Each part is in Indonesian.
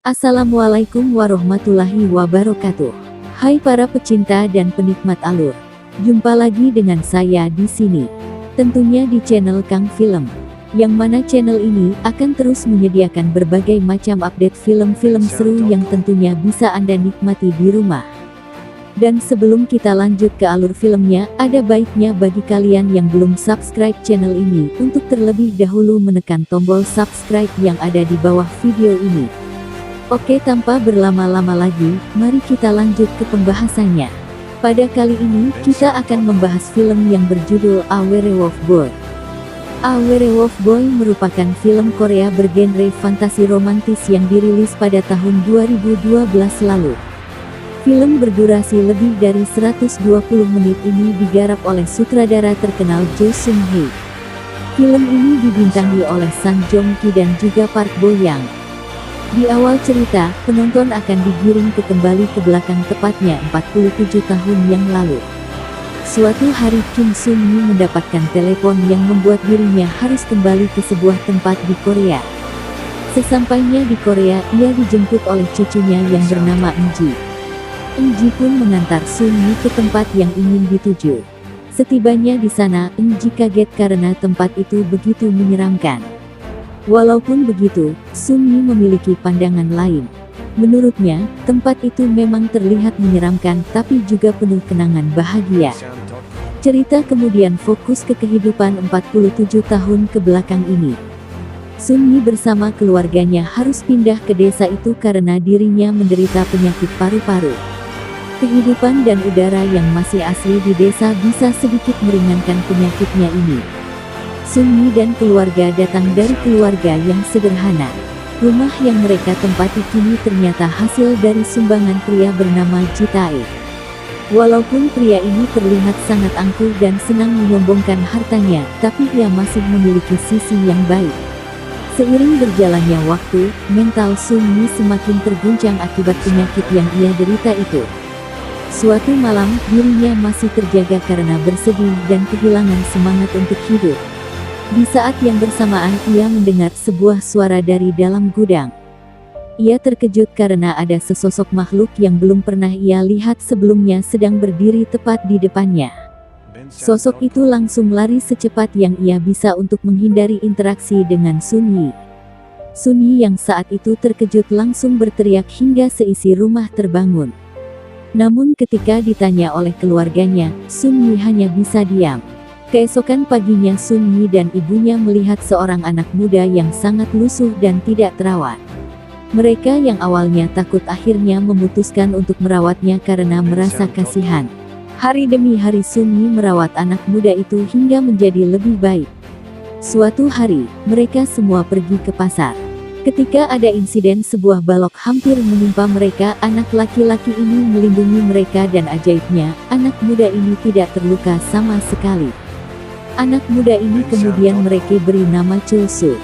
Assalamualaikum warahmatullahi wabarakatuh. Hai para pecinta dan penikmat alur. Jumpa lagi dengan saya di sini. Tentunya di channel Kang Film. Yang mana channel ini akan terus menyediakan berbagai macam update film-film seru yang tentunya bisa Anda nikmati di rumah. Dan sebelum kita lanjut ke alur filmnya, ada baiknya bagi kalian yang belum subscribe channel ini untuk terlebih dahulu menekan tombol subscribe yang ada di bawah video ini. Oke, tanpa berlama-lama lagi, mari kita lanjut ke pembahasannya. Pada kali ini, kita akan membahas film yang berjudul A Werewolf Boy. A Werewolf Boy merupakan film Korea bergenre fantasi romantis yang dirilis pada tahun 2012 lalu. Film berdurasi lebih dari 120 menit ini digarap oleh sutradara terkenal Jo Sung Hye. Film ini dibintangi oleh Sang Joong Ki dan juga Park Bo Young. Di awal cerita, penonton akan digiring kembali ke belakang, tepatnya 47 tahun yang lalu. Suatu hari Kim Sun Mi mendapatkan telepon yang membuat dirinya harus kembali ke sebuah tempat di Korea. Sesampainya di Korea, ia dijemput oleh cucunya yang bernama Eun-ji. Eun-ji pun mengantar Sun Mi ke tempat yang ingin dituju. Setibanya di sana, Eun-ji kaget karena tempat itu begitu menyeramkan. Walaupun begitu, Sun Mi memiliki pandangan lain. Menurutnya, tempat itu memang terlihat menyeramkan tapi juga penuh kenangan bahagia. Cerita kemudian fokus ke kehidupan 47 tahun ke belakang ini. Sun Mi bersama keluarganya harus pindah ke desa itu karena dirinya menderita penyakit paru-paru. Kehidupan dan udara yang masih asli di desa bisa sedikit meringankan penyakitnya ini. Sun Mi dan keluarga datang dari keluarga yang sederhana. Rumah yang mereka tempati kini ternyata hasil dari sumbangan pria bernama Ji Tae. Walaupun pria ini terlihat sangat angkuh dan senang menyombongkan hartanya, tapi ia masih memiliki sisi yang baik. Seiring berjalannya waktu, mental Sun Mi semakin terguncang akibat penyakit yang ia derita itu. Suatu malam, dirinya masih terjaga karena bersedih dan kehilangan semangat untuk hidup. Di saat yang bersamaan, ia mendengar sebuah suara dari dalam gudang. Ia terkejut karena ada sesosok makhluk yang belum pernah ia lihat sebelumnya sedang berdiri tepat di depannya. Sosok itu langsung lari secepat yang ia bisa untuk menghindari interaksi dengan Sun Yi. Sun Yi yang saat itu terkejut langsung berteriak hingga seisi rumah terbangun. Namun ketika ditanya oleh keluarganya, Sun Yi hanya bisa diam. Keesokan paginya Sun Yi dan ibunya melihat seorang anak muda yang sangat lusuh dan tidak terawat. Mereka yang awalnya takut akhirnya memutuskan untuk merawatnya karena merasa kasihan. Hari demi hari Sun Yi merawat anak muda itu hingga menjadi lebih baik. Suatu hari, mereka semua pergi ke pasar. Ketika ada insiden sebuah balok hampir menimpa mereka, anak laki-laki ini melindungi mereka dan ajaibnya, anak muda ini tidak terluka sama sekali. Anak muda ini kemudian mereka beri nama Chul Su.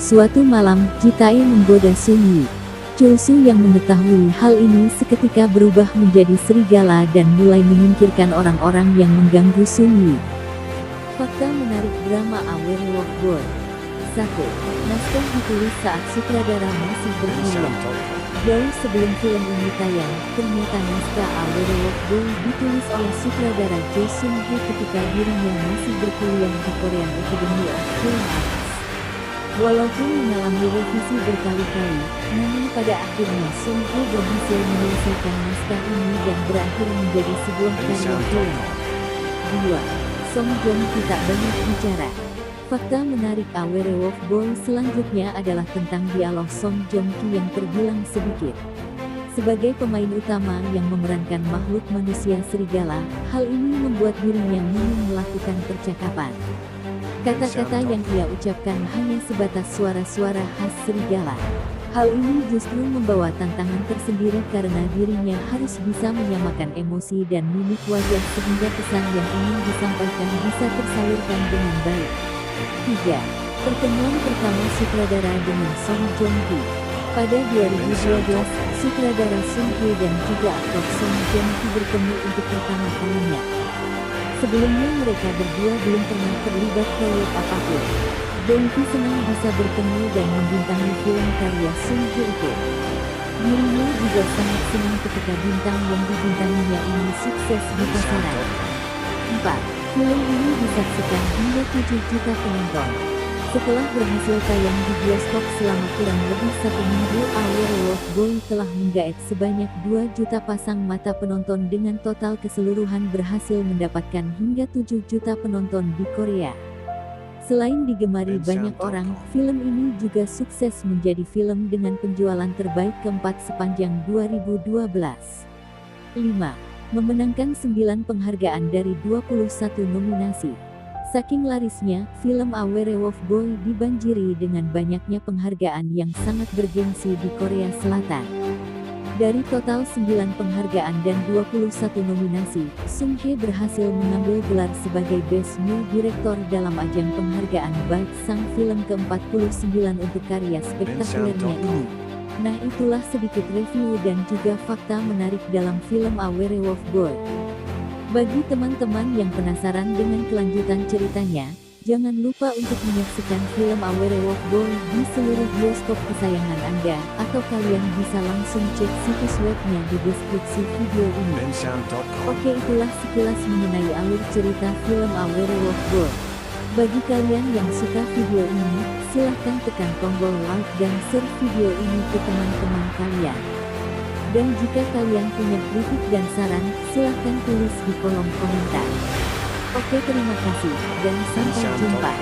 Suatu malam, Ji Tae menggoda Sun Yi. Chul Su yang mengetahui hal ini seketika berubah menjadi serigala dan mulai menyingkirkan orang-orang yang mengganggu Sun Yi. Fakta menarik drama A Werewolf Boy. 1. Naskah ditulis saat sutradara masih berkuliah. Jauh sebelum film ini tayang, ternyata naskah A Werewolf Boy ditulis oleh sutradara Jo Sung Hye ketika dirinya masih berkuliah di Korean Academy of Film Arts. Walaupun mengalami revisi berkali-kali, namun pada akhirnya Sung Hye berhasil menyelesaikan naskah ini dan berakhir menjadi sebuah karya film. 2. Song Joong Ki tak banyak bicara. Fakta menarik A Werewolf Boy selanjutnya adalah tentang dialog Song Joong Ki yang terbilang sedikit. Sebagai pemain utama yang memerankan makhluk manusia serigala, hal ini membuat dirinya minim melakukan percakapan. Kata-kata yang ia ucapkan hanya sebatas suara-suara khas serigala. Hal ini justru membawa tantangan tersendiri karena dirinya harus bisa menyamakan emosi dan mimik wajah sehingga pesan yang ingin disampaikan bisa tersalurkan dengan baik. 3. Pertemuan pertama sutradara dengan Song Joong Ki. Pada 2012, sutradara Sung Hye dan juga aktor Song Joong Ki bertemu untuk pertama kalinya. Sebelumnya mereka berdua belum pernah terlibat proyek apapun. Joong Ki senang bisa bertemu dan membintangi film karya Sung Hye itu. juga sangat senang ketika bintang yang dibintanginya ini sukses di pasaran. 4. Film ini disaksikan hingga 7 juta penonton. Setelah berhasil tayang di bioskop selama kurang lebih 1 minggu, A Werewolf Boy telah menggaet sebanyak 2 juta pasang mata penonton dengan total keseluruhan berhasil mendapatkan hingga 7 juta penonton di Korea. Selain digemari banyak orang, film ini juga sukses menjadi film dengan penjualan terbaik keempat sepanjang 2012. 5. Memenangkan 9 penghargaan dari 21 nominasi. Saking larisnya, film A Werewolf Boy dibanjiri dengan banyaknya penghargaan yang sangat bergengsi di Korea Selatan. Dari total 9 penghargaan dan 21 nominasi, Sung Hye berhasil mengambil gelar sebagai Best New Director dalam ajang penghargaan baik sang film ke-49 untuk karya spektakulernya ini. Nah, itulah sedikit review dan juga fakta menarik dalam film A Werewolf Boy. Bagi teman-teman yang penasaran dengan kelanjutan ceritanya, jangan lupa untuk menyaksikan film A Werewolf Boy di seluruh bioskop kesayangan Anda, atau kalian bisa langsung cek situs webnya di deskripsi video ini. Oke, itulah sekilas mengenai alur cerita film A Werewolf Boy. Bagi kalian yang suka video ini, silahkan tekan tombol like dan share video ini ke teman-teman kalian. Dan jika kalian punya kritik dan saran, silahkan tulis di kolom komentar. Oke, terima kasih, dan sampai jumpa.